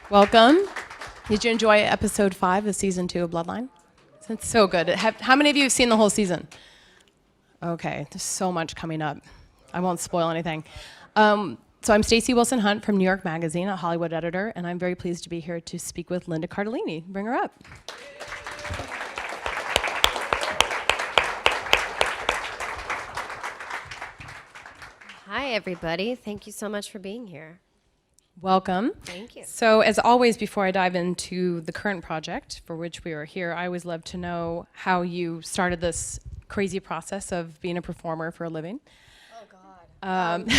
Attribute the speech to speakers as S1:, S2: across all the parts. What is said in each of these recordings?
S1: Welcome. Did you enjoy episode 5 of season 2 of Bloodline? It's so good. How many of you have seen the whole season? Okay, there's so much coming up. I won't spoil anything. So I'm Stacey Wilson-Hunt from New York Magazine, a Hollywood editor, and I'm very pleased to be here to speak with Linda Cardellini. Bring her up.
S2: Hi, everybody. Thank you so much for being here.
S1: Welcome.
S2: Thank you.
S1: So as always, before I dive into the current project for which we are here, I always love to know how you started this crazy process of being a performer for a living.
S2: Oh, God.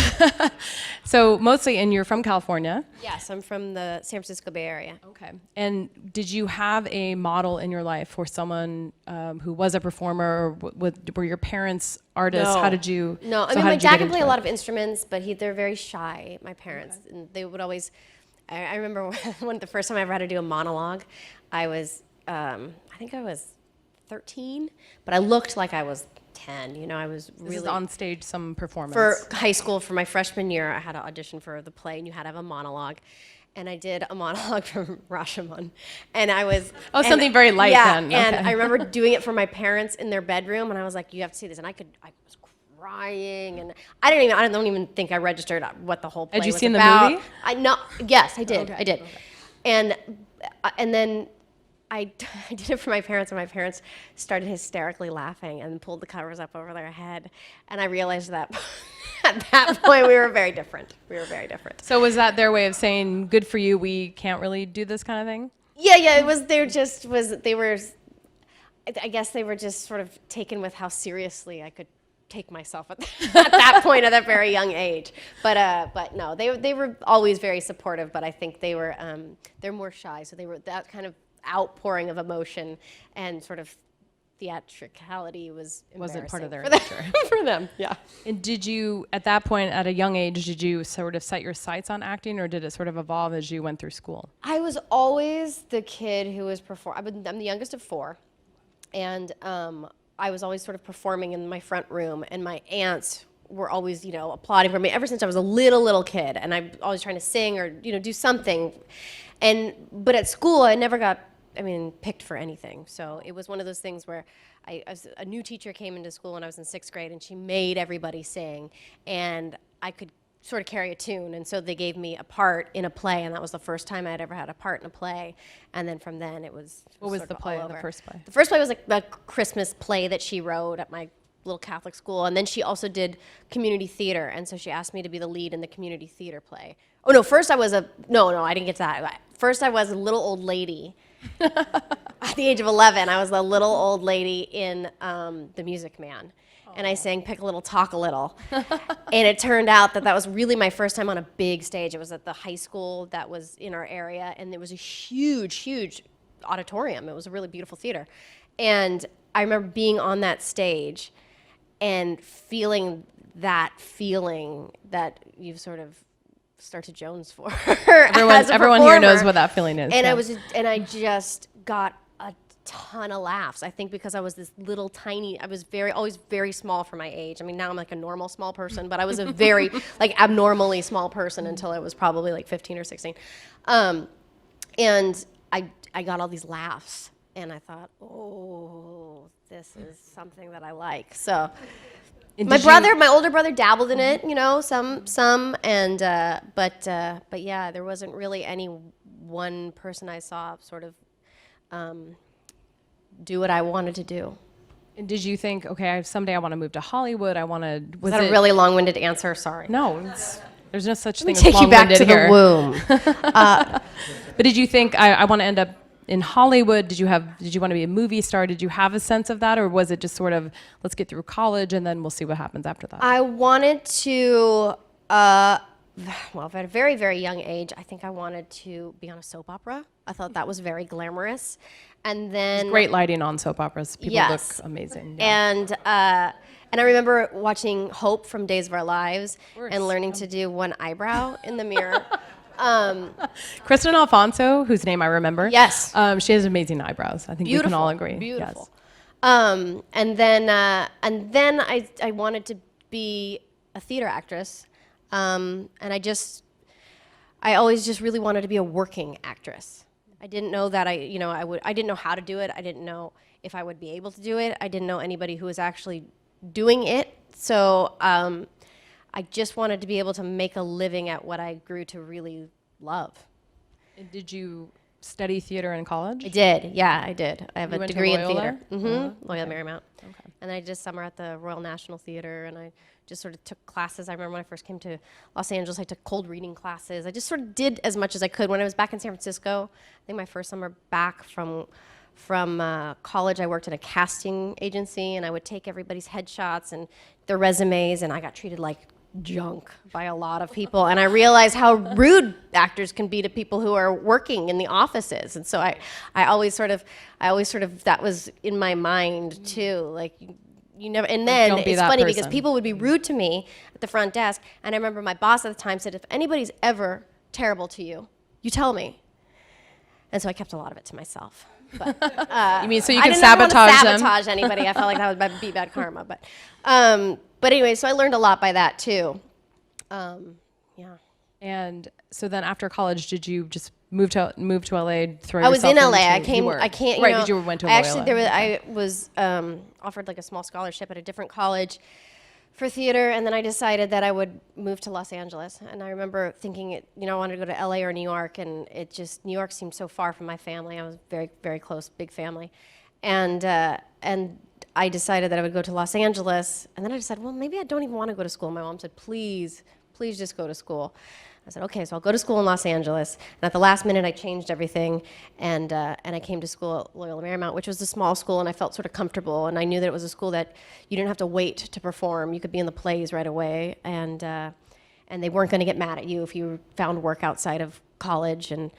S1: So mostly, and you're from California.
S2: Yes, I'm from the San Francisco Bay Area.
S1: Okay. And did you have a model in your life for someone who was a performer? Or were your parents artists?
S2: No.
S1: How did you?
S2: No, I
S1: so
S2: mean,
S1: how
S2: my
S1: did you
S2: dad
S1: get
S2: can play
S1: into
S2: a lot
S1: it?
S2: of instruments, but they're very shy, my parents. Okay. And they would always, I remember the first time I ever had to do a monologue, I was, I think I was 13, but I looked like I was 10, you know, I was really...
S1: This is on stage, some performance.
S2: For high school, for my freshman year, I had to audition for the play, and you had to have a monologue. And I did a monologue from Rashomon. And I was...
S1: Oh, something very light then.
S2: Yeah, and
S1: Okay.
S2: I remember doing it for my parents in their bedroom, and I was like, you have to see this. And I was crying, and I don't even think I registered what the whole play was about.
S1: Had you seen the movie?
S2: Yes, I did.
S1: Okay.
S2: I did. Okay. And then I did it for my parents, and my parents started hysterically laughing and pulled the covers up over their head. And I realized that at that point we were very different.
S1: So was that their way of saying, good for you, we can't really do this kind of thing?
S2: Yeah, it was, I guess they were just sort of taken with how seriously I could take myself at that point at a very young age. But no, they were always very supportive, but I think they're more shy, so they were that kind of outpouring of emotion and sort of theatricality wasn't
S1: part of their
S2: nature for them. Yeah.
S1: And did you, at that point, at a young age, did you sort of set your sights on acting, or did it sort of evolve as you went through school?
S2: I was always the kid who was I'm the youngest of 4, and I was always sort of performing in my front room, and my aunts were always, applauding for me ever since I was a little kid, and I'm always trying to sing or, do something. But at school, I never got, picked for anything. So it was one of those things where a new teacher came into school when I was in 6th grade, and she made everybody sing, and I could sort of carry a tune, and so they gave me a part in a play, and that was the first time I had ever had a part in a play. And then from then it was
S1: What was
S2: sort
S1: the
S2: of
S1: play,
S2: all
S1: the
S2: over.
S1: first play?
S2: The first play was a Christmas play that she wrote at my little Catholic school, and then she also did community theater, and so she asked me to be the lead in the community theater play. Oh no, first I was I didn't get to that. First I was a little old lady. At the age of 11, I was the little old lady in The Music Man. And I sang Pick a Little, Talk a Little. And it turned out that was really my first time on a big stage. It was at the high school that was in our area, and it was a huge auditorium. It was a really beautiful theater. And I remember being on that stage and feeling that feeling that you've sort of start to Jones for.
S1: Everyone here knows what that feeling is.
S2: And
S1: yeah.
S2: I just got a ton of laughs. I think because I was this little tiny, I was always very small for my age. Now I'm like a normal small person, but I was a very abnormally small person until I was probably like 15 or 16. And I got all these laughs, and I thought, oh, this is something that I like. So my older brother dabbled in it, some, and but yeah, there wasn't really any one person I saw sort of do what I wanted to do.
S1: And did you think, okay, someday I want to move to Hollywood? Was
S2: that a really long-winded answer? Sorry.
S1: No, there's no such thing as
S2: take you back
S1: long-winded
S2: to
S1: here.
S2: the womb.
S1: But did you think I want to end up in Hollywood? Did you want to be a movie star? Did you have a sense of that, or was it just sort of let's get through college and then we'll see what happens after that?
S2: I wanted to. At a very, very young age, I think I wanted to be on a soap opera. I thought that was very glamorous, and then
S1: There's great lighting on soap operas. People
S2: yes.
S1: look amazing. Yeah.
S2: And I remember watching Hope from Days of Our Lives and learning to do one eyebrow in the mirror.
S1: Kristen Alfonso, whose name I remember.
S2: Yes.
S1: She has amazing eyebrows. I think we can all agree.
S2: Beautiful.
S1: Yes.
S2: And then I wanted to be a theater actress. And I always just really wanted to be a working actress. I didn't know that I didn't know how to do it. I didn't know if I would be able to do it. I didn't know anybody who was actually doing it. So I just wanted to be able to make a living at what I grew to really love.
S1: And did you study theater in college?
S2: I did, yeah, I did. I have
S1: You
S2: a
S1: went to
S2: degree in
S1: Loyola?
S2: theater. Loyola Marymount.
S1: Okay.
S2: And then I did summer at the Royal National Theater, and I just sort of took classes. I remember when I first came to Los Angeles, I took cold reading classes. I just sort of did as much as I could. When I was back in San Francisco, I think my first summer back from college, I worked at a casting agency, and I would take everybody's headshots and their resumes, and I got treated like junk by a lot of people. And I realized how rude actors can be to people who are working in the offices. And so I always sort of, that was in my mind too. Like, you never, and then it's funny because people would be rude to me at the front desk. And I remember my boss at the time said, if anybody's ever terrible to you, you tell me. And so I kept a lot of it to myself. But,
S1: you mean so you
S2: I
S1: can
S2: didn't
S1: sabotage
S2: want to
S1: them?
S2: sabotage anybody. I felt like that would be bad karma. But anyway, so I learned a lot by that too. Yeah.
S1: And so then after college, did you just move to LA?
S2: I was in LA. I came. I can't.
S1: Right, because you went to Loyola.
S2: Actually, I was offered like a small scholarship at a different college for theater, and then I decided that I would move to Los Angeles. And I remember thinking, I wanted to go to LA or New York, and New York seemed so far from my family. I was very, very close, big family, and I decided that I would go to Los Angeles, and then I decided, well, maybe I don't even want to go to school. My mom said, please just go to school. I said, okay, so I'll go to school in Los Angeles. And at the last minute, I changed everything, and I came to school at Loyola Marymount, which was a small school, and I felt sort of comfortable, and I knew that it was a school that you didn't have to wait to perform. You could be in the plays right away, and they weren't going to get mad at you if you found work outside of college, and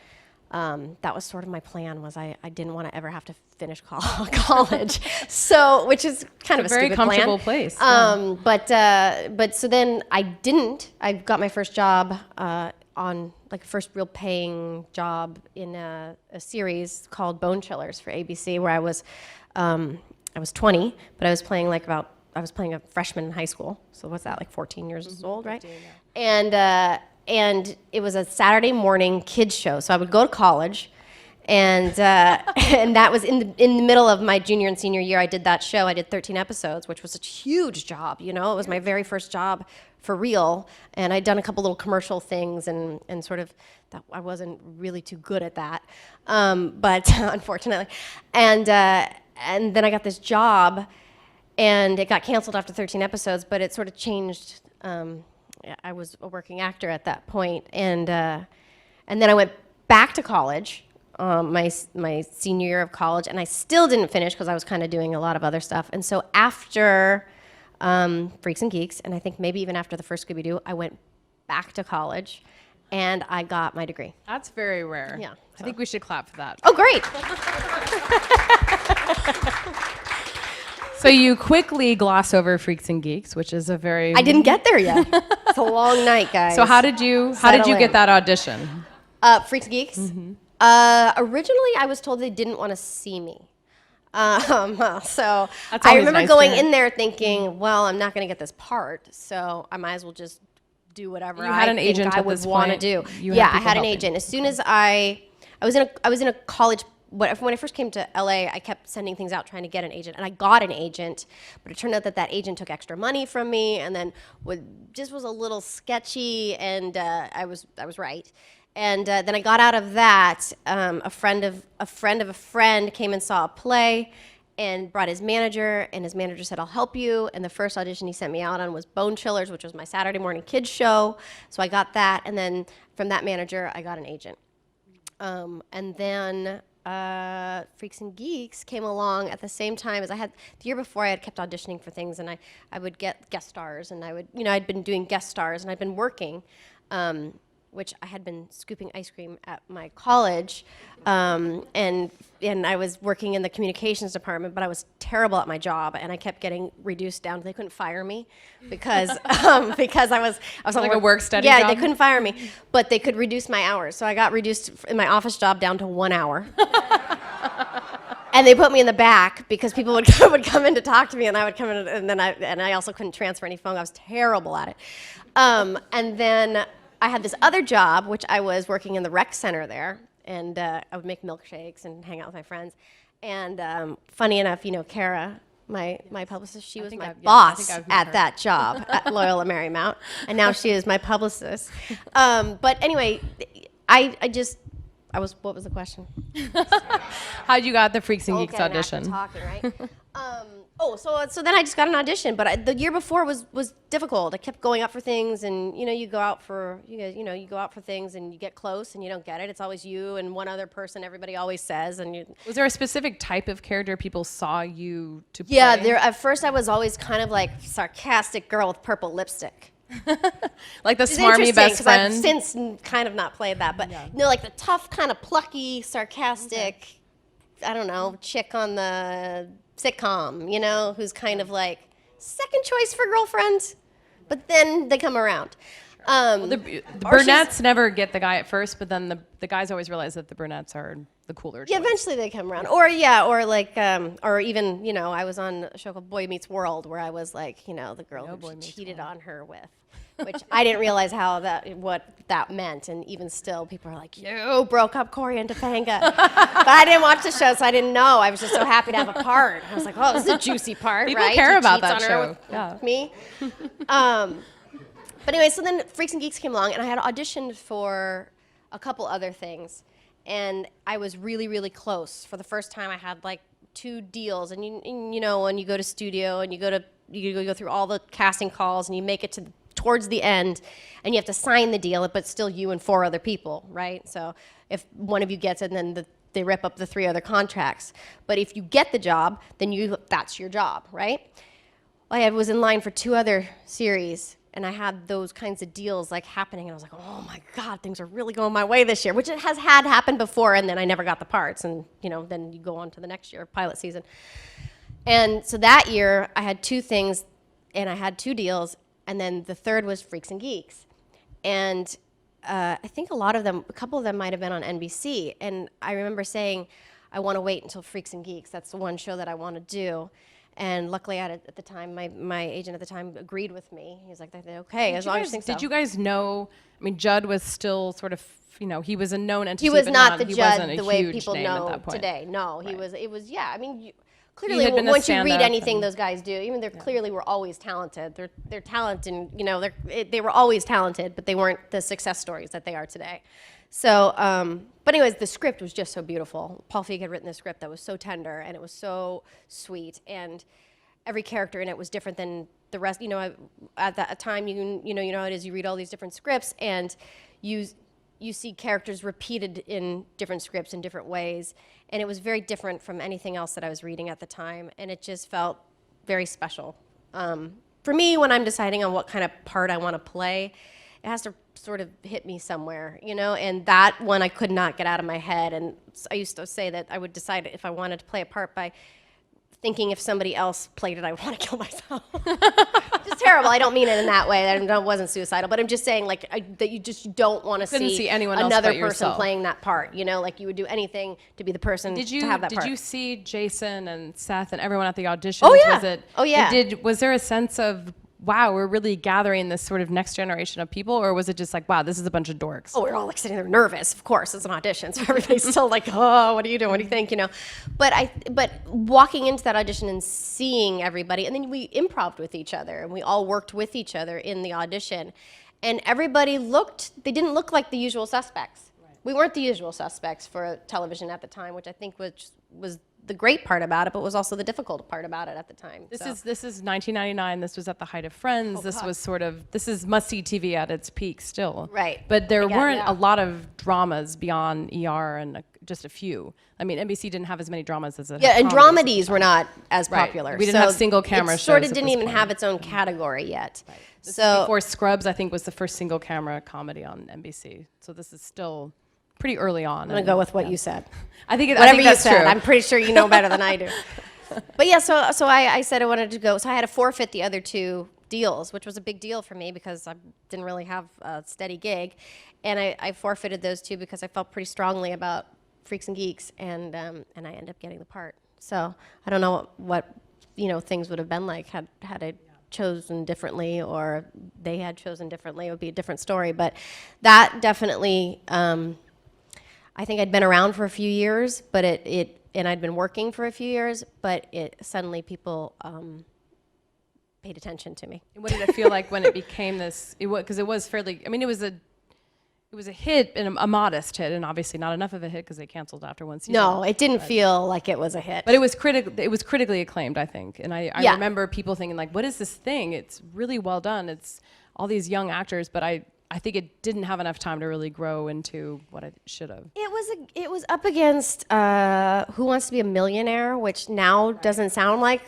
S2: that was sort of my plan. Was I didn't want to ever have to finish college, so which is kind of a
S1: very
S2: stupid
S1: comfortable
S2: plan.
S1: place.
S2: But so then I didn't. I got my first job on like first real paying job in a series called Bone Chillers for ABC, where I was 20, but I was playing a freshman in high school. So what's that, like 14 years old, right? 15, yeah. And it was a Saturday morning kids show. So I would go to college, and that was in the middle of my junior and senior year. I did that show. I did 13 episodes, which was a huge job. It was my very first job for real. And I'd done a couple little commercial things, and sort of that I wasn't really too good at that, but unfortunately. And then I got this job, and it got canceled after 13 episodes. But it sort of changed. I was a working actor at that point, and then I went back to college, my senior year of college, and I still didn't finish because I was kind of doing a lot of other stuff. And so after Freaks and Geeks, and I think maybe even after the first Scooby-Doo, I went back to college, and I got my degree.
S1: That's very rare.
S2: Yeah.
S1: I think we should clap for that.
S2: Oh, great.
S1: So you quickly gloss over Freaks and Geeks, which is a very...
S2: I didn't get there yet. It's a long night, guys.
S1: So how did you get that audition?
S2: Freaks and Geeks? Mm-hmm. Originally, I was told they didn't want to see me. So I remember going in there thinking, well, I'm not going to get this part, so I might as well just do whatever I would want to do. Yeah, I had an agent. As soon as I was in a college. When I first came to LA, I kept sending things out trying to get an agent, and I got an agent, but it turned out that agent took extra money from me, and then just was a little sketchy, and I was right. And then I got out of that. A friend of a friend came and saw a play, and brought his manager, and his manager said, "I'll help you." And the first audition he sent me out on was Bone Chillers, which was my Saturday morning kids show. So I got that, and then from that manager, I got an agent, and then. Freaks and Geeks came along at the same time as the year before I had kept auditioning for things, and I would get guest stars, and I'd been doing guest stars, and I'd been working, which I had been scooping ice cream at my college, and I was working in the communications department, but I was terrible at my job, and I kept getting reduced down. They couldn't fire me because I was
S1: like a work study
S2: job?
S1: job?
S2: They couldn't fire me, but they could reduce my hours. So I got reduced in my office job down to 1 hour. And they put me in the back because people would come in to talk to me, and I would come in, and I also couldn't transfer any phone. I was terrible at it. And then I had this other job, which I was working in the rec center there, and I would make milkshakes and hang out with my friends. And funny enough, Kara, my publicist, she was my boss at that job at Loyola Marymount, and now she is my publicist. But anyway, what was the question?
S1: How'd you got the Freaks and Geeks
S2: Okay,
S1: audition?
S2: now after talking, right? So then I just got an audition, but the year before was difficult. I kept going out for things, and you go out for things, and you get close, and you don't get it. It's always you and one other person. Everybody always says, and
S1: Was there a specific type of character people saw you to play?
S2: yeah. At first, I was always kind of like sarcastic girl with purple lipstick.
S1: Like the
S2: It's
S1: smarmy
S2: interesting,
S1: best
S2: 'cause
S1: friend.
S2: I've since kind of not played that, but like the tough, kind of plucky, sarcastic, I don't know, chick on the sitcom, who's kind of like second choice for girlfriend, but then they come around.
S1: The brunettes never get the guy at first, but then the guys always realize that the brunettes are the cooler choice.
S2: Yeah, eventually they come around. Or even, I was on a show called Boy Meets World where I was like, the girl who cheated on her with, which I didn't realize what that meant. And even still, people are like, you broke up Corey and Topanga. But I didn't watch the show, so I didn't know. I was just so happy to have a part. I was like, oh, this is a juicy part,
S1: People
S2: right?
S1: care
S2: He
S1: about
S2: cheats
S1: that
S2: on her
S1: show.
S2: with me. But anyway, so then Freaks and Geeks came along, and I had auditioned for a couple other things. And I was really, really close. For the first time, I had like 2 deals. And when you go to studio and you go through all the casting calls and you make it towards the end, and you have to sign the deal, but still you and 4 other people, right? So if one of you gets it, then they rip up the 3 other contracts. But if you get the job, then that's your job, right? I was in line for 2 other series, and I had those kinds of deals like happening, and I was like, oh my God, things are really going my way this year, which it has had happened before, and then I never got the parts, and then you go on to the next year, pilot season. And so that year, I had 2 things, and I had 2 deals, and then the third was Freaks and Geeks. And I think a couple of them might have been on NBC, and I remember saying, I want to wait until Freaks and Geeks, that's the one show that I want to do. And luckily, at the time, my agent at the time agreed with me. He's like, okay, as long as you think so.
S1: Did you guys know? I mean, Judd was still sort of, he was a known entity.
S2: He was
S1: but
S2: not the
S1: he
S2: Judd
S1: wasn't a
S2: the way
S1: huge
S2: people
S1: name at
S2: know
S1: that point.
S2: today. No,
S1: Right.
S2: it was. Yeah, I mean,
S1: He had been a
S2: once you read
S1: stand-up
S2: anything those guys do, even they clearly were always talented. They're talented, and they were always talented, but they weren't the success stories that they are today. So, but anyways, the script was just so beautiful. Paul Feig had written the script that was so tender, and it was so sweet, and every character in it was different than the rest. At that time, you know how it is. You read all these different scripts, and you see characters repeated in different scripts in different ways, and it was very different from anything else that I was reading at the time, and it just felt very special. For me, when I'm deciding on what kind of part I want to play, it has to sort of hit me somewhere, and that one I could not get out of my head. And I used to say that I would decide if I wanted to play a part by thinking if somebody else played it, I would want to kill myself. It's terrible. I don't mean it in that way. That wasn't suicidal. But I'm just saying, that you just don't want to see
S1: anyone else
S2: another
S1: but
S2: person
S1: yourself.
S2: playing that part. Like you would do anything to be the person to have that part.
S1: Did you see Jason and Seth and everyone at the auditions?
S2: Oh, yeah.
S1: Was it?
S2: Oh, yeah.
S1: Was there a sense of, wow, we're really gathering this sort of next generation of people, or was it just like, wow, this is a bunch of dorks?
S2: Oh, we're all sitting there nervous. Of course, it's an audition, so everybody's still like, oh, what are you doing? What do you think? But walking into that audition and seeing everybody, and then we improv'd with each other, and we all worked with each other in the audition, and everybody they didn't look like the usual suspects. Right. We weren't the usual suspects for television at the time, which I think was the great part about it, but was also the difficult part about it at the time.
S1: This is 1999. This was at the height of Friends. This is must-see TV at its peak still.
S2: Right.
S1: But there weren't a lot of dramas beyond ER and just a few. I mean, NBC didn't have as many dramas as it had
S2: and dramedies were not as
S1: Right.
S2: popular.
S1: We didn't have single camera
S2: It sort
S1: shows
S2: of
S1: at
S2: didn't
S1: this
S2: even
S1: point.
S2: have its own category yet.
S1: Right. This is
S2: So
S1: before Scrubs, I think, was the first single camera comedy on NBC. So this is still pretty early on.
S2: I'm gonna go with what you said.
S1: I think
S2: Whatever
S1: that's
S2: you said,
S1: true.
S2: I'm pretty sure you know better than I do. But yeah, so I said I wanted to go. So I had to forfeit the other 2 deals, which was a big deal for me because I didn't really have a steady gig, and I forfeited those 2 because I felt pretty strongly about Freaks and Geeks, and I ended up getting the part. So I don't know what things would have been like had I chosen differently or they had chosen differently, it would be a different story. But that definitely, I think I'd been around for a few years, but and I'd been working for a few years, but suddenly people paid attention to me.
S1: And what did it feel like when it became this? Because it was fairly. I mean, it was a hit and a modest hit, and obviously not enough of a hit because they canceled after one season.
S2: No, it didn't feel like it was a hit.
S1: But it was critically acclaimed, I think. And I remember people thinking like, "What is this thing? It's really well done. It's all these young actors." But I think it didn't have enough time to really grow into what it should have.
S2: It was up against Who Wants to Be a Millionaire, which now doesn't sound like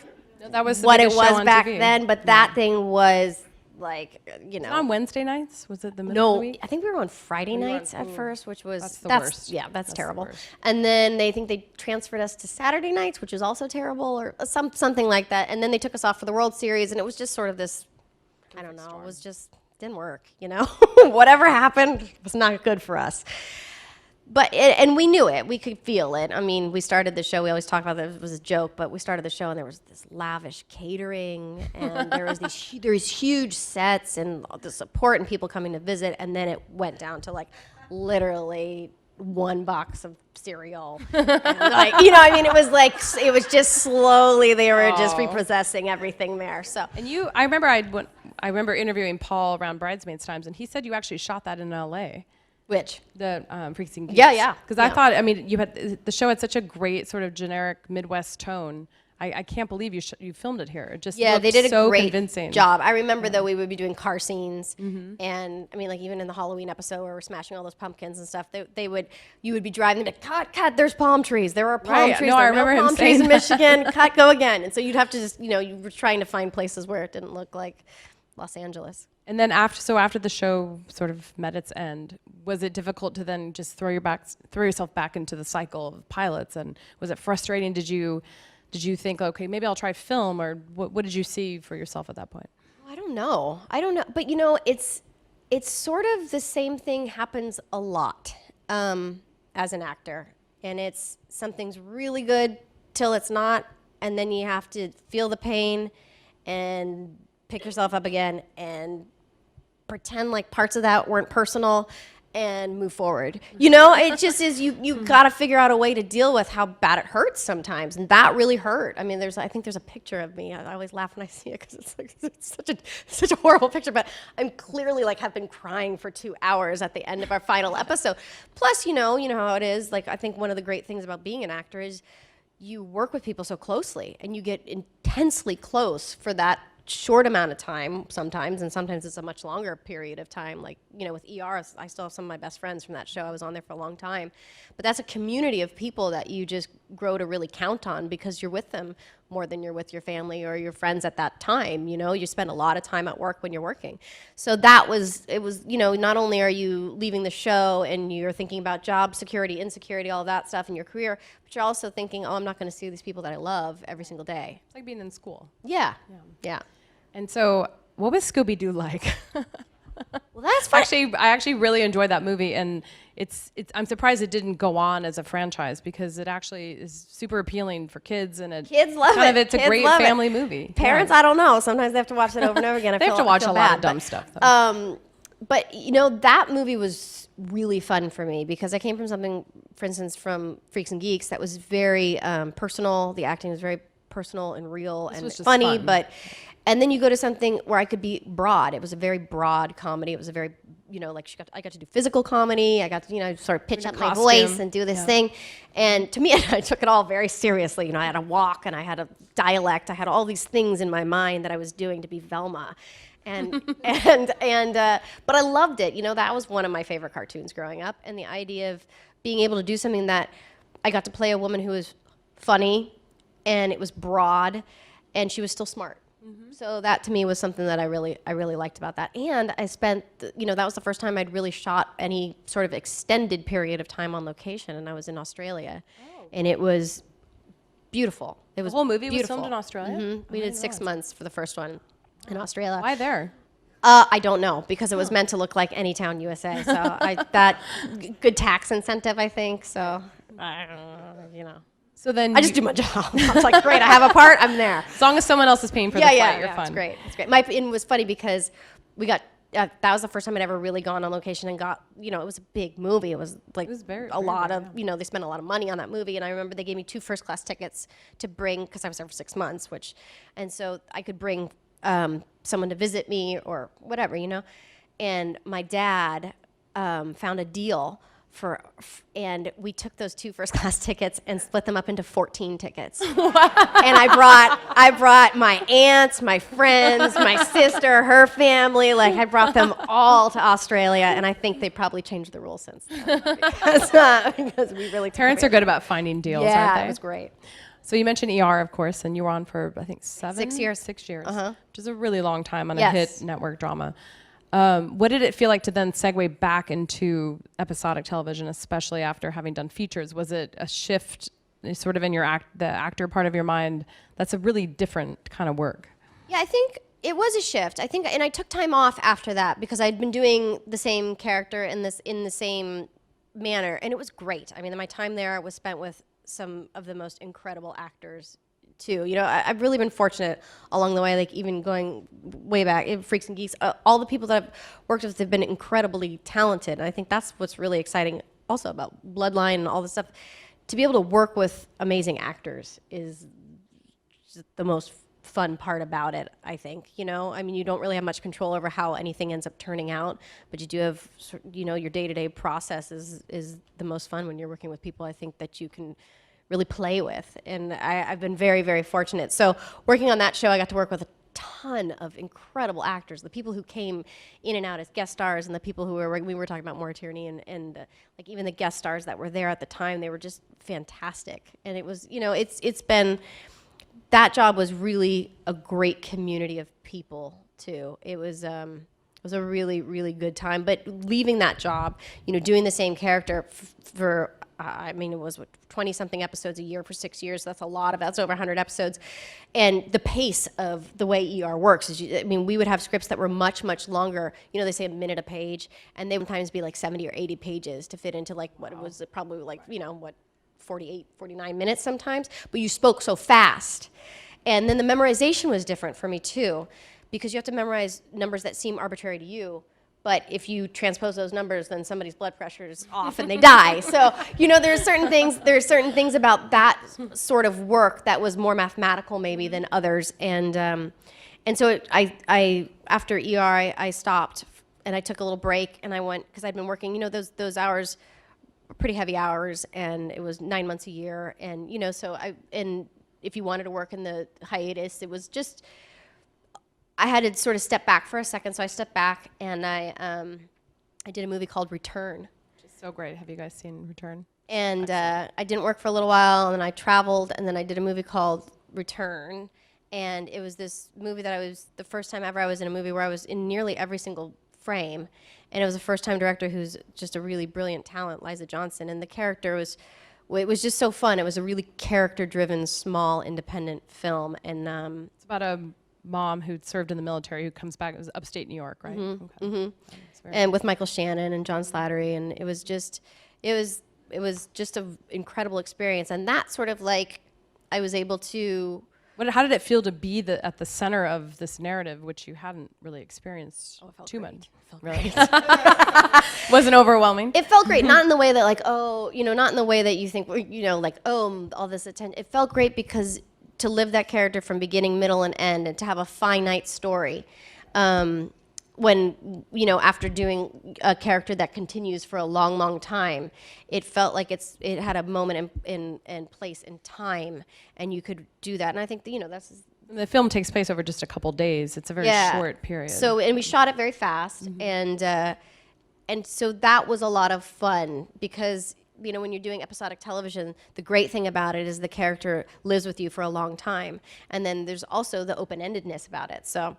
S1: That was
S2: what it
S1: biggest show
S2: was
S1: on
S2: back
S1: TV.
S2: then, but that thing was like,
S1: On Wednesday nights? Was it the middle of the
S2: No,
S1: week?
S2: I think we were on Friday
S1: were on-
S2: nights at first, which was
S1: That's the worst.
S2: Yeah, that's
S1: the
S2: terrible.
S1: worst.
S2: And then they transferred us to Saturday nights, which was also terrible, or something like that. And then they took us off for the World Series, and it was just sort of this. I don't know. It was just didn't work. Whatever happened was not good for us. But and we knew it. We could feel it. I mean, we started the show. We always talk about that it was a joke, but we started the show and there was this lavish catering and there was these huge sets and the support and people coming to visit. And then it went down to like literally one box of cereal. And it was just slowly they were just repossessing everything there. So
S1: And I remember interviewing Paul around Bridesmaids times, and he said you actually shot that in L.A.
S2: which
S1: The Freaks and Geeks.
S2: Yeah.
S1: Because I thought, I mean, the show had such a great sort of generic Midwest tone. I can't believe you filmed it here. It just looked
S2: they did a
S1: so
S2: great
S1: convincing.
S2: job. I remember though we would be doing car scenes, and I mean like even in the Halloween episode where we're smashing all those pumpkins and stuff, you would be driving to cut. There's palm trees. There are palm
S1: Right.
S2: trees.
S1: No,
S2: there
S1: I
S2: are
S1: remember him
S2: palm
S1: saying
S2: trees in
S1: that.
S2: Michigan. Cut, go again. And so you'd have to just you were trying to find places where it didn't look like Los Angeles.
S1: And then after the show sort of met its end, was it difficult to then just throw yourself back into the cycle of pilots? And was it frustrating? Did you think, okay, maybe I'll try film, or what did you see for yourself at that point?
S2: I don't know. But it's sort of the same thing happens a lot as an actor. And it's something's really good till it's not. And then you have to feel the pain and pick yourself up again and pretend like parts of that weren't personal and move forward. It just is, you got to figure out a way to deal with how bad it hurts sometimes. And that really hurt. I mean, I think there's a picture of me. I always laugh when I see it because it's such a horrible picture, but I'm clearly have been crying for 2 hours at the end of our final episode. Plus, you know how it is. I think one of the great things about being an actor is you work with people so closely and you get intensely close for that short amount of time sometimes, and sometimes it's a much longer period of time. With ER, I still have some of my best friends from that show. I was on there for a long time. But that's a community of people that you just grow to really count on because you're with them more than you're with your family or your friends at that time. You spend a lot of time at work when you're working. So it was, not only are you leaving the show and you're thinking about job security, insecurity, all of that stuff in your career, but you're also thinking, I'm not going to see these people that I love every single day.
S1: It's like being in school.
S2: Yeah.
S1: And so, what was Scooby-Doo like?
S2: Well, that's fun.
S1: I actually really enjoyed that movie, and I'm surprised it didn't go on as a franchise because it actually is super appealing for kids, and
S2: kids love it.
S1: It's a
S2: Kids
S1: great
S2: love it.
S1: family movie.
S2: Parents, I don't know. Sometimes they have to watch it over and over again.
S1: They have to watch a lot of dumb stuff. Though.
S2: But that movie was really fun for me because I came from something, for instance, from Freaks and Geeks that was very personal. The acting was very personal and real and funny,
S1: fun.
S2: And then you go to something where I could be broad. It was a very broad comedy. It was a very, I got to do physical comedy. I got to, sort of pitch up my voice and do this thing. And to me, I took it all very seriously. I had a walk and I had a dialect. I had all these things in my mind that I was doing to be Velma. But I loved it. That was one of my favorite cartoons growing up. And the idea of being able to do something that I got to play a woman who was funny and it was broad and she was still smart. Mm-hmm. So that to me was something that I really liked about that. And I spent, that was the first time I'd really shot any sort of extended period of time on location, and I was in Australia, and it was beautiful. It was
S1: the whole movie
S2: beautiful.
S1: was filmed in Australia?
S2: Mm-hmm. We did 6 months for the first one in Australia.
S1: Why there?
S2: I don't know, because it was meant to look like any town USA. So good tax incentive, I think. So,
S1: So then
S2: I just do my job. I was like, great, I have a part, I'm there.
S1: as long as someone else is paying for the flight, you're fine.
S2: It's great. It's great. It was funny because we got that was the first time I'd ever really gone on location and got, it was a big movie. It was like a lot of, they spent a lot of money on that movie. And I remember they gave me 2 first-class tickets to bring, because I was there for 6 months, and so I could bring someone to visit me or whatever, And my dad found a deal and we took those 2 first-class tickets and split them up into 14 tickets. And I brought my aunts, my friends, my sister, her family. Like, I brought them all to Australia, and I think they probably changed the rules since then because we really.
S1: Parents are good about finding deals, aren't they?
S2: Yeah, it was great.
S1: So you mentioned ER, of course, and you were on for I think 6 years. 6 years, which is a really long time on a hit network drama. What did it feel like to then segue back into episodic television, especially after having done features? Was it a shift sort of in the actor part of your mind? That's a really different kind of work. Yeah,
S2: I think it was a shift. And I took time off after that because I'd been doing the same character in the same manner, and it was great. I mean, my time there was spent with some of the most incredible actors too. I've really been fortunate along the way, like even going way back, Freaks and Geeks, all the people that I've worked with have been incredibly talented. And I think that's what's really exciting also about Bloodline and all this stuff. To be able to work with amazing actors is just the most fun part about it, I think. I mean, you don't really have much control over how anything ends up turning out, but you do have, your day-to-day process is the most fun when you're working with people, I think, that you can really play with. And I've been very, very fortunate. So working on that show, I got to work with a ton of incredible actors, the people who came in and out as guest stars and the people who we were talking about Maura Tierney and like even the guest stars that were there at the time, they were just fantastic. And it was, it's been, that job was really a great community of people too. It was a really, really good time. But leaving that job, doing the same character for it was 20-something episodes a year for 6 years. That's a lot that's over 100 episodes. And the pace of the way ER works is, we would have scripts that were much, much longer. They say a minute a page, and they would sometimes be like 70 or 80 pages to fit into like what it was probably like, 48, 49 minutes sometimes. But you spoke so fast. And then the memorization was different for me too, because you have to memorize numbers that seem arbitrary to you. But if you transpose those numbers, then somebody's blood pressure is off and they die. So, there's certain things about that sort of work that was more mathematical maybe than others. And so I after ER, I stopped and I took a little break and I went, because I'd been working, those hours were pretty heavy hours, and it was 9 months a year. And, and if you wanted to work in the hiatus, it was just, I had to sort of step back for a second, so I stepped back and I did a movie called Return.
S1: Which is so great. Have you guys seen Return?
S2: And I didn't work for a little while, and then I traveled, and then I did a movie called Return. And it was this movie that the first time ever I was in a movie where I was in nearly every single frame. And it was a first-time director who's just a really brilliant talent, Liza Johnson. And the character it was just so fun. It was a really character-driven, small, independent film. And
S1: it's about a mom who served in the military who comes back. It was upstate New York, right?
S2: Mm-hmm. Okay. Mm-hmm. And with Michael Shannon and John Slattery, and it was just an incredible experience. And that sort of like, I was able to.
S1: How did it feel to be at the center of this narrative, which you hadn't really experienced too much? It felt really. Wasn't overwhelming?
S2: It felt great, not in the way that like, not in the way that you think, like, all this attention. It felt great because to live that character from beginning, middle, and end, and to have a finite story, when, after doing a character that continues for a long, long time, it felt like it had a moment in place in time, and you could do that. And I think, that's...
S1: The film takes place over just a couple days. It's a very short period.
S2: So, and we shot it very fast, and so that was a lot of fun because, when you're doing episodic television, the great thing about it is the character lives with you for a long time. And then there's also the open-endedness about it. So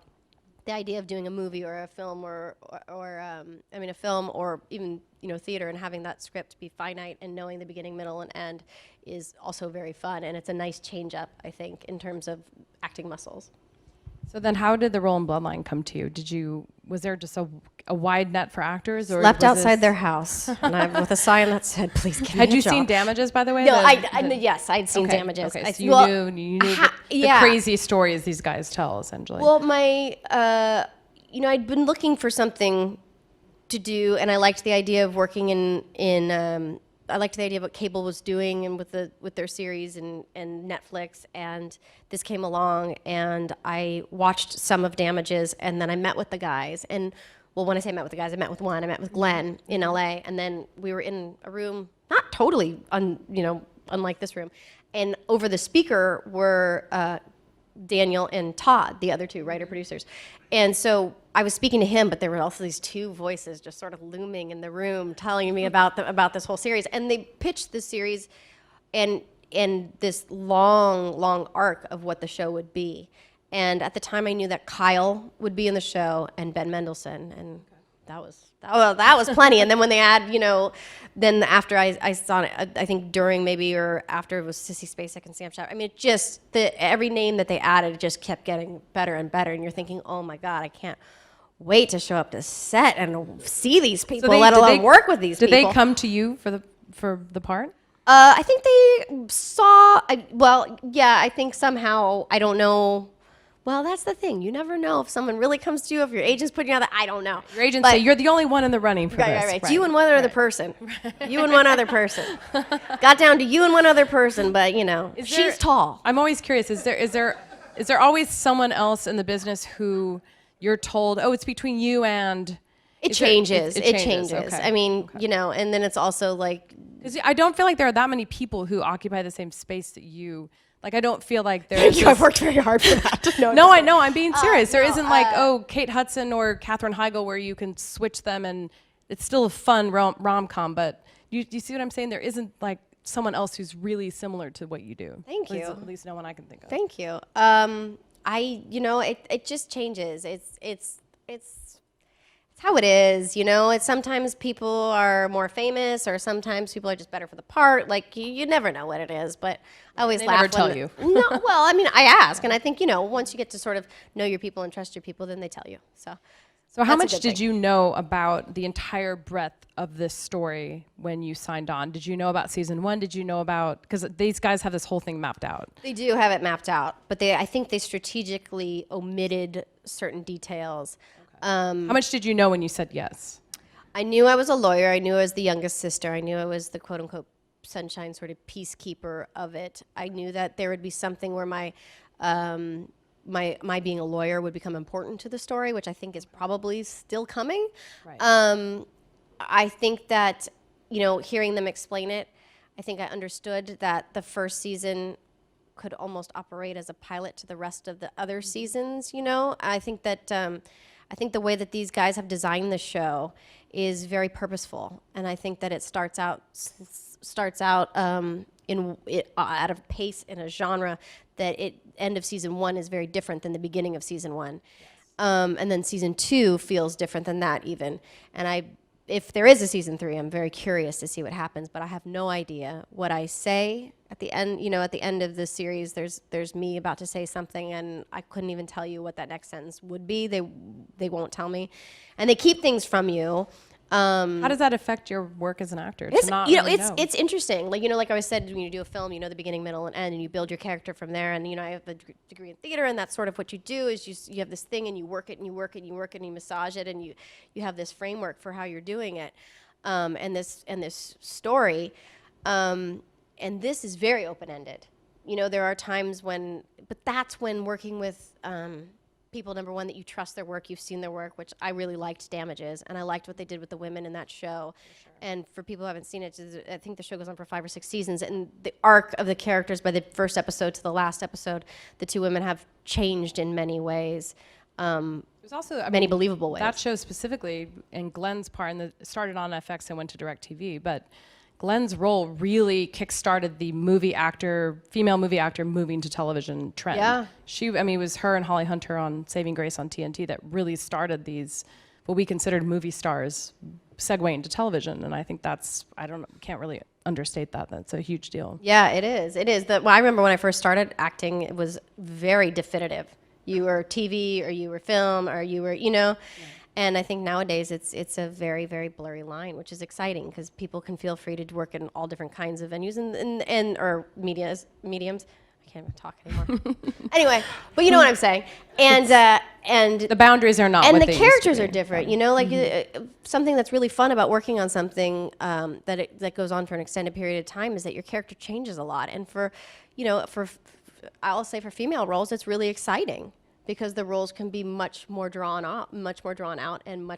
S2: the idea of doing a movie or a film or a film or even, theater and having that script be finite and knowing the beginning, middle, and end is also very fun. And it's a nice change up, I think, in terms of acting muscles.
S1: So then how did the role in Bloodline come to you? Was there just a wide net for actors, or
S2: Left
S1: was
S2: outside
S1: this-
S2: their house, and with a sign that said, "Please give me
S1: Had
S2: a
S1: you
S2: job."
S1: seen Damages, by the way?
S2: No,
S1: The-
S2: yes, I'd seen
S1: okay,
S2: Damages.
S1: Okay,
S2: I,
S1: so you
S2: well,
S1: knew the
S2: yeah.
S1: crazy stories these guys tell, essentially.
S2: Well, I'd been looking for something to do, and I liked the idea of working I liked the idea of what cable was doing and with their series and Netflix, and this came along, and I watched some of Damages, and then I met with the guys, and well, when I say met with the guys, I met with one. I met with Glenn in LA, and then we were in a room, not totally unlike this room, and over the speaker were Daniel and Todd, the other two writer-producers. And so I was speaking to him, but there were also these two voices just sort of looming in the room telling me about this whole series. And they pitched this series and this long arc of what the show would be. And at the time I knew that Kyle would be in the show and Ben Mendelsohn, and that was plenty. And then when they add, then after I saw it, I think during maybe or after it was Sissy Spacek and Sam Shepard. I mean, it just every name that they added just kept getting better and better. And you're thinking, oh my God, I can't wait to show up to set and see these people, let alone work with these people.
S1: Did they come to you for the part?
S2: I think they saw. I think somehow, I don't know. Well, that's the thing. You never know if someone really comes to you, if your agent's putting you out there. I don't know.
S1: Your agent say you're the only one in the running for this.
S2: Right. It's you and one other person. You and one other person. Got down to you and one other person, but she's tall.
S1: I'm always curious. Is there always someone else in the business who you're told, oh, it's between you and?
S2: It changes. It changes.
S1: Okay.
S2: I mean, and then it's also like.
S1: 'Cause I don't feel like there are that many people who occupy the same space that you. Like, I don't feel like there's.
S2: I've worked very hard for that.
S1: No, I know. I'm being serious. There
S2: no,
S1: isn't like, Kate Hudson or Katherine Heigl where you can switch them and it's still a fun rom-com. But you see what I'm saying? There isn't like someone else who's really similar to what you do.
S2: Thank you.
S1: At least no one I can think of.
S2: Thank you. It just changes. It's how it is, It's sometimes people are more famous, or sometimes people are just better for the part. Like you never know what it is, but I always
S1: They
S2: laugh.
S1: never tell you.
S2: No, well, I mean, I ask, and I think once you get to sort of know your people and trust your people, then they tell you. So
S1: how
S2: that's a
S1: much
S2: good
S1: did
S2: thing.
S1: you know about the entire breadth of this story when you signed on? Did you know about season 1? Did you know about, because these guys have this whole thing mapped out.
S2: They do have it mapped out, but I think they strategically omitted certain details.
S1: How much did you know when you said yes?
S2: I knew I was a lawyer. I knew I was the youngest sister. I knew I was the quote unquote sunshine sort of peacekeeper of it. I knew that there would be something where my being a lawyer would become important to the story, which I think is probably still coming.
S1: Right.
S2: I think that, hearing them explain it, I think I understood that the first season could almost operate as a pilot to the rest of the other seasons, I think that I think the way that these guys have designed the show is very purposeful, and I think that it starts out out of pace in a genre that end of season 1 is very different than the beginning of season 1, and then season 2 feels different than that even. And if there is a season 3, I'm very curious to see what happens, but I have no idea what I say at the end. At the end of the series, there's me about to say something, and I couldn't even tell you what that next sentence would be. They won't tell me, and they keep things from you.
S1: How does that affect your work as an actor?
S2: It's interesting. Like I said, when you do a film, the beginning, middle, and end, and you build your character from there. And I have a degree in theater, and that's sort of what you do. Is you have this thing, and you work it, and you work it, and you work it, and you massage it, and you have this framework for how you're doing it, and this story, and this is very open ended. There are times but that's when working with people, number one, that you trust their work, you've seen their work, which I really liked Damages, and I liked what they did with the women in that show. Sure. And for people who haven't seen it, I think the show goes on for 5 or 6 seasons, and the arc of the characters by the first episode to the last episode, the two women have changed in many ways.
S1: There's also
S2: many believable ways.
S1: That show specifically, and Glenn's part, and it started on FX and went to DirecTV, but Glenn's role really kickstarted the female movie actor moving to television trend.
S2: Yeah.
S1: It was her and Holly Hunter on Saving Grace on TNT that really started these, what we considered movie stars, segueing to television. And I think can't really understate that. That's a huge deal.
S2: Yeah, it is. It is. I remember when I first started acting, it was very definitive. You were TV, or you were film, or you were, And I think nowadays it's a very, very blurry line, which is exciting because people can feel free to work in all different kinds of venues and or mediums. I can't even talk anymore. Anyway, but you know what I'm saying. And
S1: The boundaries are not
S2: and
S1: what
S2: the
S1: they used to
S2: characters
S1: be.
S2: are different. You know, like something that's really fun about working on something that goes on for an extended period of time is that your character changes a lot. And I'll say for female roles, it's really exciting because the roles can be much more drawn out, and much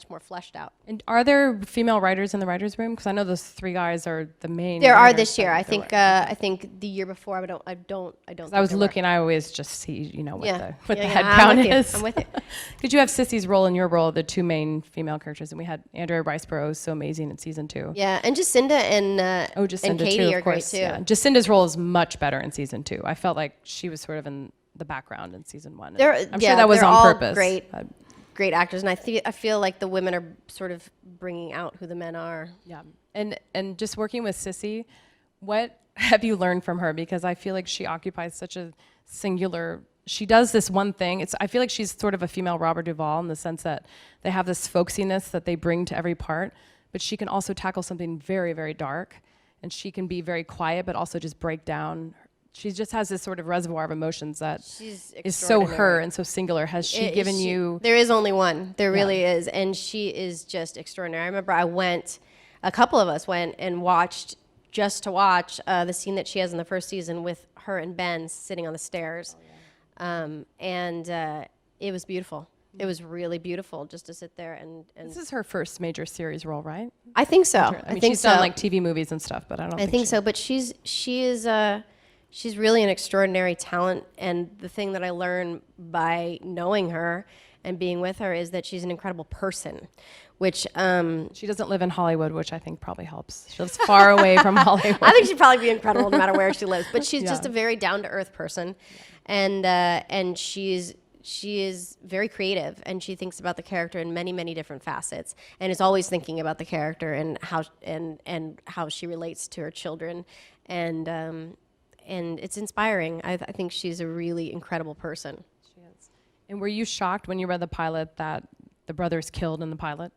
S2: more fleshed out.
S1: And are there female writers in the writers' room? Because I know those 3 guys are the main.
S2: There are
S1: writers,
S2: this year.
S1: but
S2: I
S1: there
S2: think.
S1: were.
S2: I think the year before. I don't.
S1: I
S2: think
S1: was
S2: there
S1: looking. I always just see, what
S2: Yeah.
S1: the
S2: Yeah,
S1: head
S2: I'm
S1: count
S2: with you.
S1: is.
S2: I'm with you.
S1: Because you have Sissy's role and your role, the 2 main female characters, and we had Andrea Riceborough, who's so amazing in season 2.
S2: Yeah, and Jacinda and
S1: Jacinda
S2: Katie
S1: too,
S2: are
S1: of course.
S2: great too.
S1: Yeah. Jacinda's role is much better in season 2. I felt like she was sort of in the background in season 1. I'm sure that was
S2: they're
S1: on
S2: all
S1: purpose.
S2: Great actors, and I feel like the women are sort of bringing out who the men are.
S1: Yeah, and just working with Sissy, what have you learned from her? Because I feel like she occupies such a singular. She does this one thing. I feel like she's sort of a female Robert Duvall in the sense that they have this folksiness that they bring to every part, but she can also tackle something very, very dark, and she can be very quiet, but also just break down. She just has this sort of reservoir of emotions that is so her and so singular. Has she given you?
S2: There is only one. There really is, and she is just extraordinary. I remember a couple of us went and watched just to watch the scene that she has in the first season with her and Ben sitting on the stairs, and it was beautiful. It was really beautiful just to sit there and.
S1: This is her first major series role, right?
S2: I think so.
S1: I think she's done like TV movies and stuff, but I don't.
S2: I think so, but she is. She's really an extraordinary talent, and the thing that I learned by knowing her and being with her is that she's an incredible person, which
S1: she doesn't live in Hollywood, which I think probably helps. She lives far away from Hollywood.
S2: I think she'd probably be incredible no matter where she lives. But she's just a very down-to-earth person, and she is very creative, and she thinks about the character in many, many different facets, and is always thinking about the character and how she relates to her children, and it's inspiring. I think she's a really incredible person.
S1: She is. And were you shocked when you read the pilot that the brothers killed in the pilot?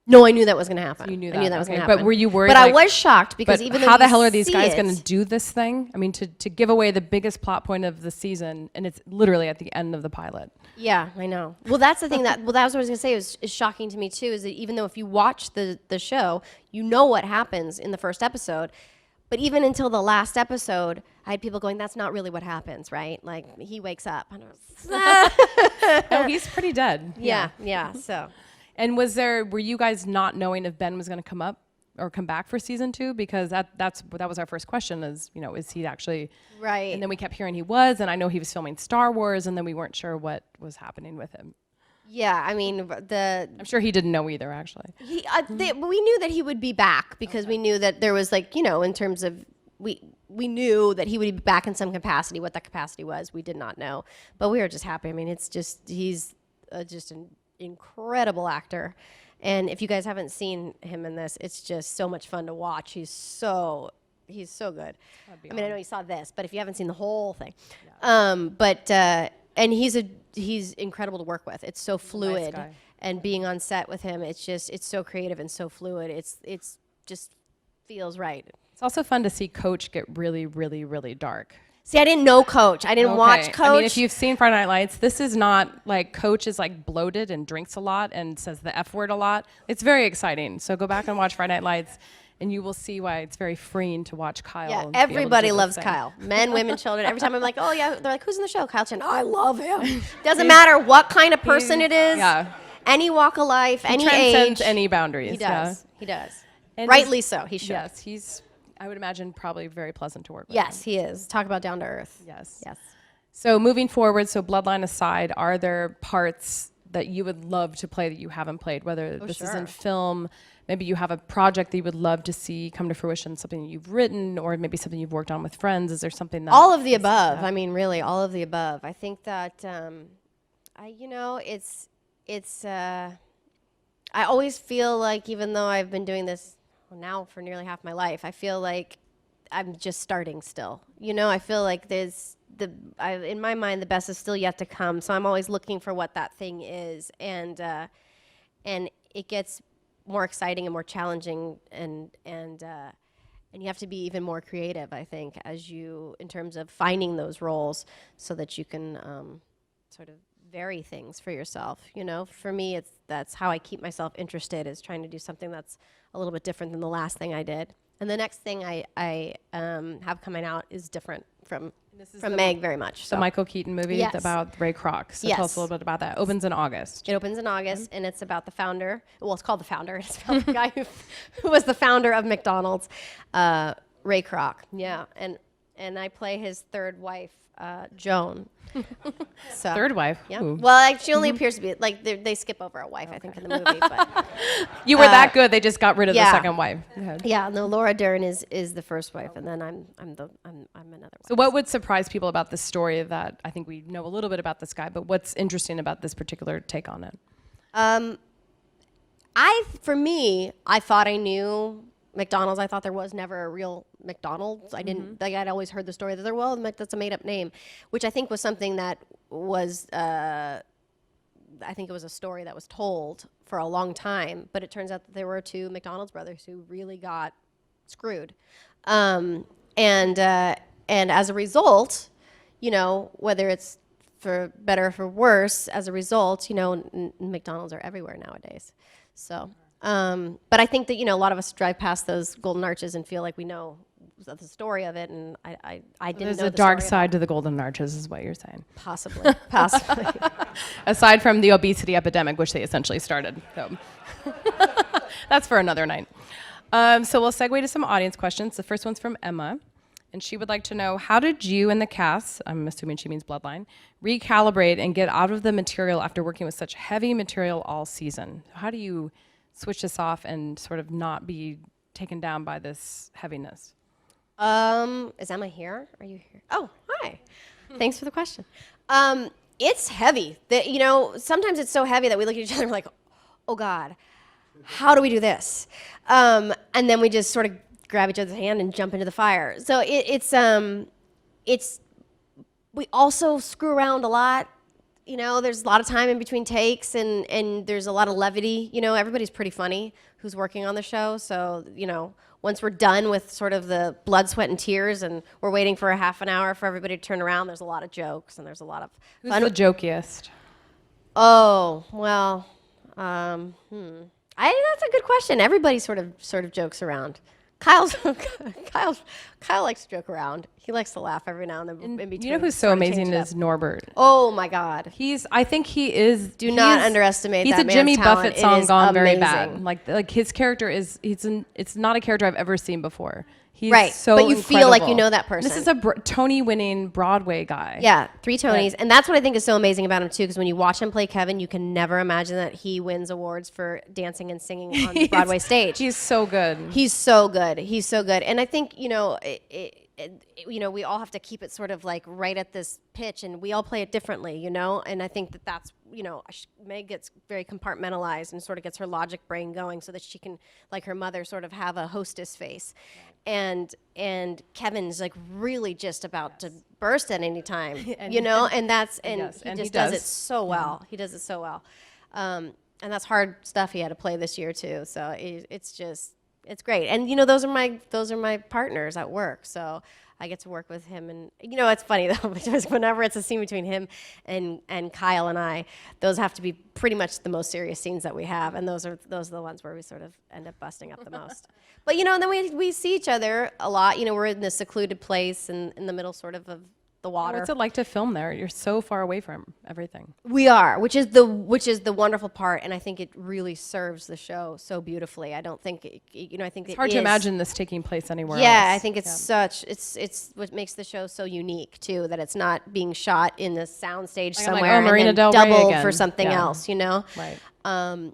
S2: No, I knew that was going to happen.
S1: You knew that.
S2: I knew that was going to happen.
S1: But were you worried?
S2: But I was shocked because even though
S1: how the hell are these guys going to do this thing? I mean, to give away the biggest plot point of the season, and it's literally at the end of the pilot.
S2: Yeah, I know. Well, that's the thing that was what I was going to say is shocking to me too. Is that even though if you watch the show, you know what happens in the first episode. But even until the last episode, I had people going, "That's not really what happens, right? Like he wakes up." And I was,
S1: No, he's pretty dead.
S2: yeah. So,
S1: and were you guys not knowing if Ben was going to come up or come back for season 2? Because that was our first question: is he actually
S2: right?
S1: And then we kept hearing he was, and I know he was filming Star Wars, and then we weren't sure what was happening with him.
S2: Yeah, I mean
S1: I'm sure he didn't know either, actually.
S2: We knew that he would be back because we knew that there was in terms of we knew that he would be back in some capacity. What that capacity was, we did not know, but we were just happy. I mean, it's just he's just an incredible actor, and if you guys haven't seen him in this, it's just so much fun to watch. He's so good. I mean, I know you saw this, but if you haven't seen the whole thing, and he's incredible to work with. It's so fluid,
S1: nice
S2: and being on set with him, it's so creative and so fluid. It's just feels right.
S1: It's also fun to see Coach get really, really, really dark.
S2: See, I didn't know Coach. I didn't watch Coach.
S1: I mean, if you've seen Friday Night Lights, this is not like Coach is like bloated and drinks a lot and says the F word a lot. It's very exciting. So go back and watch Friday Night Lights, and you will see why it's very freeing to watch Kyle.
S2: Yeah,
S1: be able to
S2: everybody
S1: do this
S2: loves
S1: thing.
S2: Kyle. Men, women, children. Every time I'm like, oh yeah, they're like, who's in the show? Kyle Chen. Oh, I love him. Doesn't matter what kind of person it is.
S1: Yeah.
S2: Any walk of life, any
S1: Transcends
S2: age.
S1: any boundaries.
S2: He does. He does.
S1: And
S2: Rightly so. He should.
S1: Yes, he's. I would imagine probably very pleasant to work with.
S2: Yes, he is. Talk about down to earth.
S1: Yes.
S2: Yes.
S1: So moving forward, so Bloodline aside, are there parts that you would love to play that you haven't played? Whether this is in film, maybe you have a project that you would love to see come to fruition, something that you've written, or maybe something you've worked on with friends. Is there something that
S2: all of the above? I mean, really, all of the above. I think that I always feel like even though I've been doing this now for nearly half my life, I feel like I'm just starting still. I feel like in my mind, the best is still yet to come. So I'm always looking for what that thing is. And and it gets more exciting and more challenging, and you have to be even more creative, I think, in terms of finding those roles so that you can sort of vary things for yourself. For me, that's how I keep myself interested, is trying to do something that's a little bit different than the last thing I did. And the next thing I have coming out is different from Meg very much.
S1: The Michael Keaton movie about Ray Kroc. So tell us a little bit about that. It opens in August.
S2: It opens in August, and it's about the founder. Well, it's called The Founder. It's about the guy who was the founder of McDonald's, Ray Kroc. Yeah, and I play his third wife, Joan. So,
S1: third wife?
S2: Yeah. Well, she only appears to be, like, they skip over a wife, I think, in the movie. But
S1: you were that good, they just got rid of the second wife.
S2: Yeah, no, Laura Dern is the first wife, and then I'm another wife.
S1: So what would surprise people about this story? That I think we know a little bit about this guy, but what's interesting about this particular take on it?
S2: For me, I thought I knew McDonald's. I thought there was never a real McDonald's. I didn't, like, I'd always heard the story that that's a made up name, which I think was something that was, I think it was a story that was told for a long time, but it turns out that there were two McDonald's brothers who really got screwed. And as a result, whether it's for better or for worse, as a result, McDonald's are everywhere nowadays. So, but I think that, a lot of us drive past those golden arches and feel like we know the story of it, and I didn't know.
S1: There's a dark side to the golden arches, is what you're saying.
S2: Possibly.
S1: Aside from the obesity epidemic, which they essentially started. So. That's for another night. So we'll segue to some audience questions. The first one's from Emma, and she would like to know, how did you and the cast, I'm assuming she means Bloodline, recalibrate and get out of the material after working with such heavy material all season? How do you switch this off and sort of not be taken down by this heaviness?
S2: Is Emma here? Are you here? Oh, hi. Thanks for the question. It's heavy. Sometimes it's so heavy that we look at each other and we're like, oh God, how do we do this? And then we just sort of grab each other's hand and jump into the fire. So we also screw around a lot. There's a lot of time in between takes, and there's a lot of levity. Everybody's pretty funny who's working on the show. So, once we're done with sort of the blood, sweat, and tears, and we're waiting for a half an hour for everybody to turn around, there's a lot of jokes, and there's a lot of fun.
S1: Who's the jokiest?
S2: Oh, well, that's a good question. Everybody sort of jokes around. Kyle likes to joke around. He likes to laugh every now and then in between.
S1: You know who's so amazing is Norbert.
S2: Oh my God.
S1: I think he is.
S2: Do not underestimate that man's
S1: He's a Jimmy
S2: talent.
S1: Buffett song gone very
S2: amazing.
S1: bad. Like his character is, it's not a character I've ever seen before. He's
S2: right,
S1: so
S2: but you feel like you
S1: incredible.
S2: know that person.
S1: This is a Tony-winning Broadway guy.
S2: Yeah, 3 Tonys. And that's what I think is so amazing about him, too, because when you watch him play Kevin, you can never imagine that he wins awards for dancing and singing on the Broadway stage.
S1: He's so good.
S2: He's so good. He's so good. And I think, we all have to keep it sort of like right at this pitch, and we all play it differently, And I think that's, Meg gets very compartmentalized and sort of gets her logic brain going so that she can, like her mother, sort of have a hostess face. And Kevin's like really just about to burst at any time, and he does it so well. He does it so well. And that's hard stuff he had to play this year too. So it's great. And those are my partners at work. So I get to work with him, and it's funny though, because whenever it's a scene between him and Kyle and I, those have to be pretty much the most serious scenes that we have, and those are the ones where we sort of end up busting up the most. But and then we see each other a lot. We're in this secluded place in the middle sort of the water.
S1: What's it like to film there? You're so far away from everything.
S2: We are, which is the wonderful part, and I think it really serves the show so beautifully. I don't think I think
S1: it's hard to imagine this taking place anywhere
S2: else.
S1: Yeah,
S2: I think it's it's what makes the show so unique too, that it's not being shot in the soundstage somewhere
S1: Marina
S2: and
S1: Del
S2: then
S1: Rey
S2: doubled
S1: again.
S2: for something else,
S1: Right.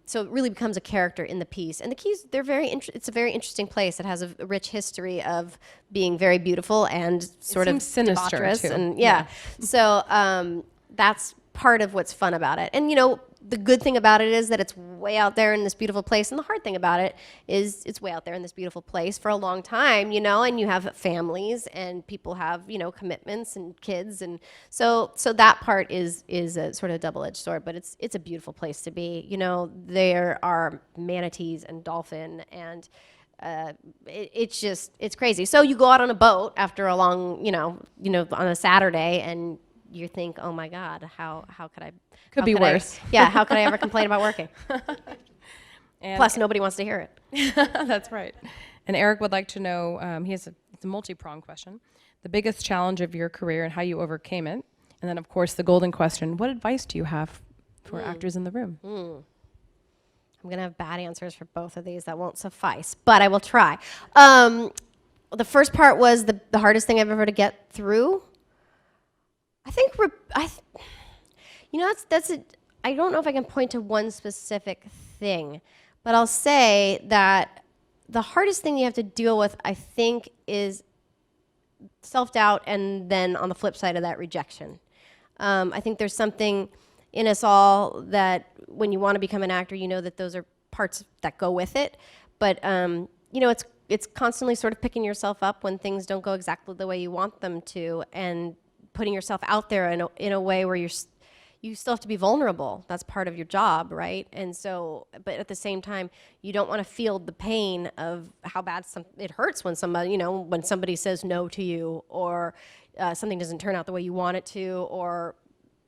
S2: So it really becomes a character in the piece. And the Keys, it's a very interesting place. It has a rich history of being very beautiful and sort of
S1: sinister
S2: debaucherous.
S1: too.
S2: And so that's part of what's fun about it. And the good thing about it is that it's way out there in this beautiful place, and the hard thing about it is it's way out there in this beautiful place for a long time, and you have families and people have, commitments and kids, and so that part is a sort of double-edged sword, but it's a beautiful place to be. There are manatees and dolphin, and it's crazy. So you go out on a boat after a long, on a Saturday, and you think, oh my God, how could I?
S1: Could be worse.
S2: How could I ever complain about working?
S1: And
S2: Plus, nobody wants to hear it.
S1: That's right. And Eric would like to know, it's a multi-pronged question, the biggest challenge of your career and how you overcame it. And then, of course, the golden question, what advice do you have for actors in the room?
S2: I'm going to have bad answers for both of these. That won't suffice, but I will try. The first part was the hardest thing I've ever to get through. I think, I don't know if I can point to one specific thing, but I'll say that the hardest thing you have to deal with, I think, is self-doubt, and then on the flip side of that, rejection. I think there's something in us all that when you want to become an actor, that those are parts that go with it, but it's constantly sort of picking yourself up when things don't go exactly the way you want them to, and putting yourself out there in a way where you still have to be vulnerable. That's part of your job, right? And so, but at the same time, you don't want to feel the pain of how bad it hurts when somebody, when somebody says no to you, or something doesn't turn out the way you want it to, or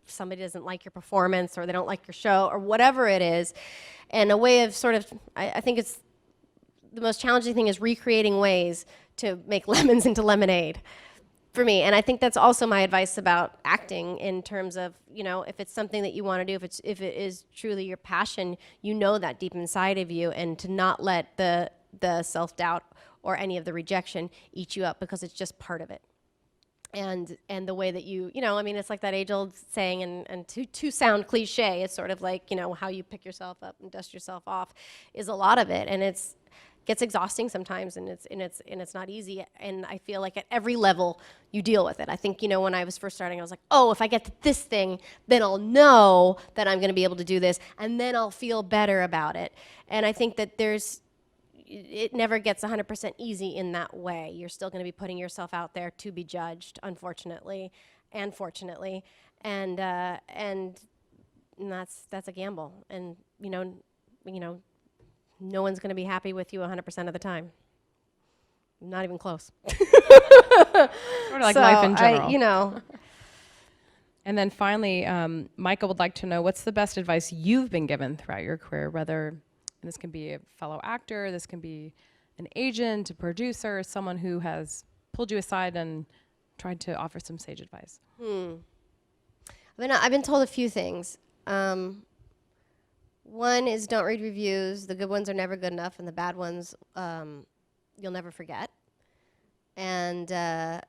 S2: somebody doesn't like your performance, or they don't like your show, or whatever it is. And a way of sort of, I think it's the most challenging thing is recreating ways to make lemons into lemonade. For me, and I think that's also my advice about acting in terms of, if it's something that you want to do, if it is truly your passion, that deep inside of you, and to not let the self-doubt or any of the rejection eat you up, because it's just part of it. And the way that it's like that age-old saying, and to sound cliche, it's sort of like, how you pick yourself up and dust yourself off is a lot of it, and it's gets exhausting sometimes, and it's not easy. And I feel like at every level you deal with it. I think, when I was first starting, I was like, oh, if I get to this thing, then I'll know that I'm going to be able to do this, and then I'll feel better about it. And I think that it never gets 100% easy in that way. You're still going to be putting yourself out there to be judged, unfortunately, and fortunately, and that's a gamble. And no one's going to be happy with you 100% of the time. Not even close.
S1: Sort of like life in general. And then finally, Michael would like to know, what's the best advice you've been given throughout your career, whether this can be a fellow actor, this can be an agent, a producer, someone who has pulled you aside and tried to offer some sage advice?
S2: I've been told a few things. One is don't read reviews. The good ones are never good enough, and the bad ones you'll never forget. And I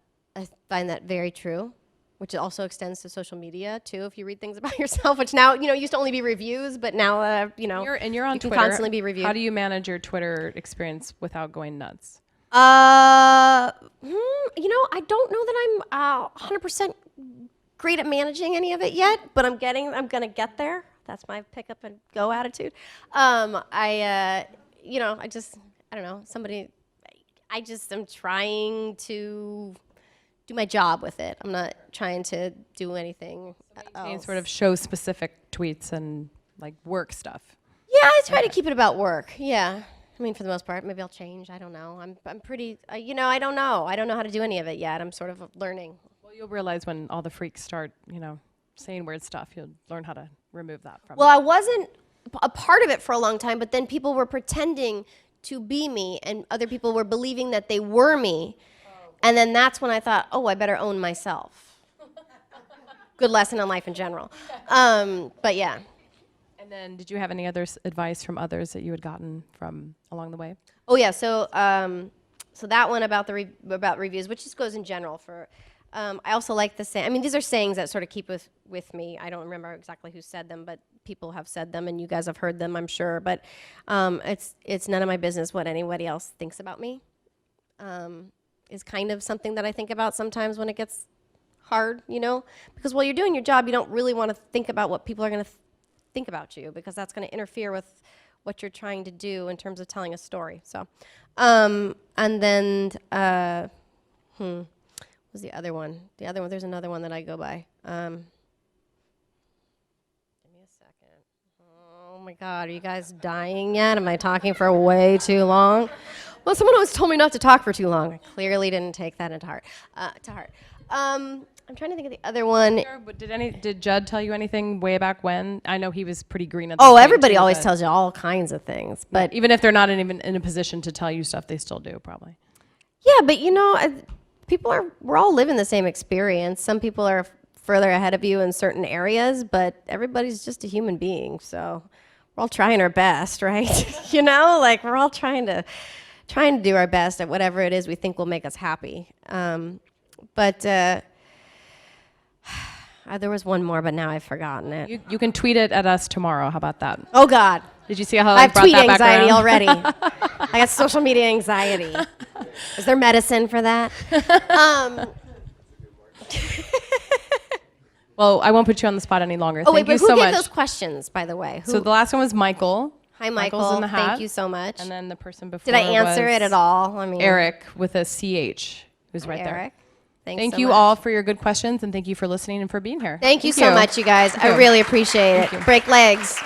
S2: find that very true, which also extends to social media too. If you read things about yourself, which now used to only be reviews, but now
S1: you're on
S2: you can
S1: Twitter.
S2: constantly be reviewed.
S1: How do you manage your Twitter experience without going nuts?
S2: I don't know that I'm 100% great at managing any of it yet, but I'm gonna get there. That's my pick up and go attitude. I don't know, I just am trying to do my job with it. I'm not trying to do anything else.
S1: Sort of show specific tweets and like work stuff.
S2: Yeah, I try to keep it about work. Yeah. I mean, for the most part, maybe I'll change. I don't know. I'm pretty, I don't know. I don't know how to do any of it yet. I'm sort of learning.
S1: Well, you'll realize when all the freaks start, saying weird stuff, you'll learn how to remove that from
S2: Well, I wasn't a part of it for a long time, but then people were pretending to be me, and other people were believing that they were me. And then that's when I thought, oh, I better own myself. Good lesson on life in general. But yeah.
S1: And then did you have any other advice from others that you had gotten from along the way?
S2: Oh yeah, so that one about about reviews, which just goes in general for, I also like the saying, these are sayings that sort of keep with me. I don't remember exactly who said them, but people have said them, and you guys have heard them, I'm sure. But it's none of my business what anybody else thinks about me. Is kind of something that I think about sometimes when it gets hard, because while you're doing your job, you don't really want to think about what people are going to think about you, because that's going to interfere with what you're trying to do in terms of telling a story. So, and then, what was the other one? There's another one that I go by. Give me a second. Oh my God, are you guys dying yet? Am I talking for way too long? Well, someone always told me not to talk for too long. I clearly didn't take that into heart. I'm trying to think of the other one.
S1: Did Judd tell you anything way back when? I know he was pretty green at the
S2: Oh,
S1: time,
S2: everybody
S1: too,
S2: always
S1: but
S2: tells you all kinds of things, but
S1: even if they're not even in a position to tell you stuff, they still do probably.
S2: yeah, but we're all living the same experience. Some people are further ahead of you in certain areas, but everybody's just a human being, so we're all trying our best, right? We're all trying to do our best at whatever it is we think will make us happy. There was one more, but now I've forgotten it.
S1: You can tweet it at us tomorrow. How about that?
S2: Oh God.
S1: Did you see how
S2: I have
S1: brought
S2: tweet
S1: that back
S2: anxiety
S1: around?
S2: already. I got social media anxiety. Is there medicine for that?
S1: Well, I won't put you on the spot any longer.
S2: Oh wait,
S1: Thank
S2: but
S1: you
S2: who
S1: so
S2: gave
S1: much.
S2: those questions, by the way?
S1: So the last one was Michael.
S2: Hi,
S1: Michael's
S2: Michael.
S1: in the hat.
S2: Thank you so much.
S1: And then the person before
S2: Did I answer
S1: was
S2: it at all? I mean,
S1: Eric with a CH, who's right there.
S2: Eric. Thanks
S1: Thank
S2: so
S1: you
S2: much.
S1: all for your good questions, and thank you for listening and for being here.
S2: Thank you so much, you guys.
S1: Thank
S2: I
S1: you.
S2: really appreciate it.
S1: Thank you.
S2: Break legs.